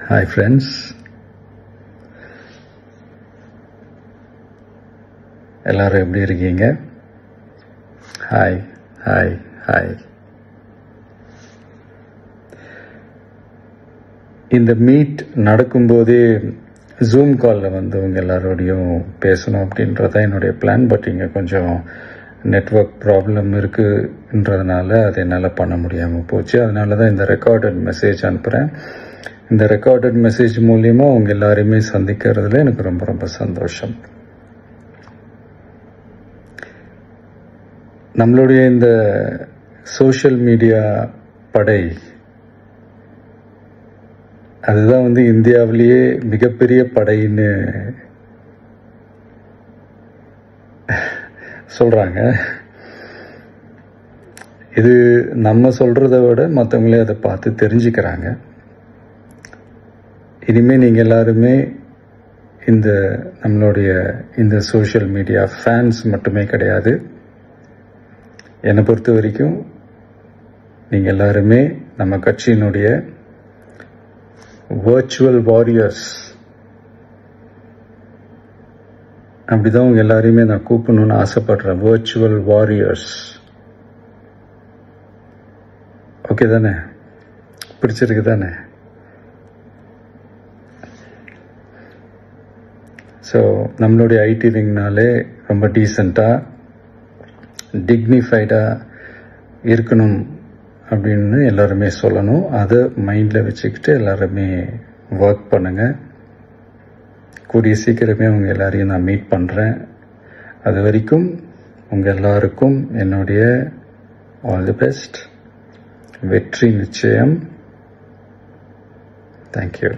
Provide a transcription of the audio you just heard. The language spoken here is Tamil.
Hi friends, எல்லாரும் எப்படி இருக்கீங்க? Hi hi hi. இந்த மீட் நடக்கும்போதே ஜூம் காலில் வந்து உங்கள் எல்லாரோடையும் பேசணும் அப்படின்றதான் என்னுடைய பிளான். பட் இங்கே கொஞ்சம் நெட்வொர்க் ப்ராப்ளம் இருக்குன்றதுனால அதை என்னால் பண்ண முடியாமல் போச்சு. அதனால தான் இந்த ரெக்கார்டட் மெசேஜ் அனுப்புகிறேன். இந்த ரெக்கார்டட் மெசேஜ் மூலிமா உங்கள் எல்லாரையுமே சந்திக்கிறதுல எனக்கு ரொம்ப ரொம்ப சந்தோஷம். நம்மளுடைய இந்த சோஷியல் மீடியா படை, அதுதான் வந்து இந்தியாவிலேயே மிகப்பெரிய படைன்னு சொல்றாங்க. இது நம்ம சொல்றதை விட மற்றவங்களே அதை பார்த்து தெரிஞ்சுக்கிறாங்க. இனிமே நீங்க எல்லாருமே இந்த நம்மளுடைய இந்த சோஷியல் மீடியா ஃபேன்ஸ் மட்டுமே கிடையாது. என்னை பொறுத்த வரைக்கும் நீங்க எல்லாருமே நம்ம கட்சியினுடைய வர்ச்சுவல் வாரியர்ஸ். அப்படிதான் உங்க எல்லாரையுமே நான் கூப்பிடணும்னு ஆசைப்படுறேன். Virtual warriors. ஓகே தானே? பிடிச்சிருக்கு தானே? ஸோ நம்மளுடைய ஐடி விங்னாலே ரொம்ப டீசெண்டாக டிக்னிஃபைடாக இருக்கணும் அப்படின்னு எல்லாருமே சொல்லணும். அதை மைண்டில் வச்சுக்கிட்டு எல்லாருமே ஒர்க் பண்ணுங்கள். கூடிய சீக்கிரமே உங்கள் எல்லாரையும் நான் மீட் பண்ணுறேன். அது வரைக்கும் உங்கள் எல்லாருக்கும் என்னுடைய ஆல் தி பெஸ்ட். வெற்றி நிச்சயம். தேங்க்யூ.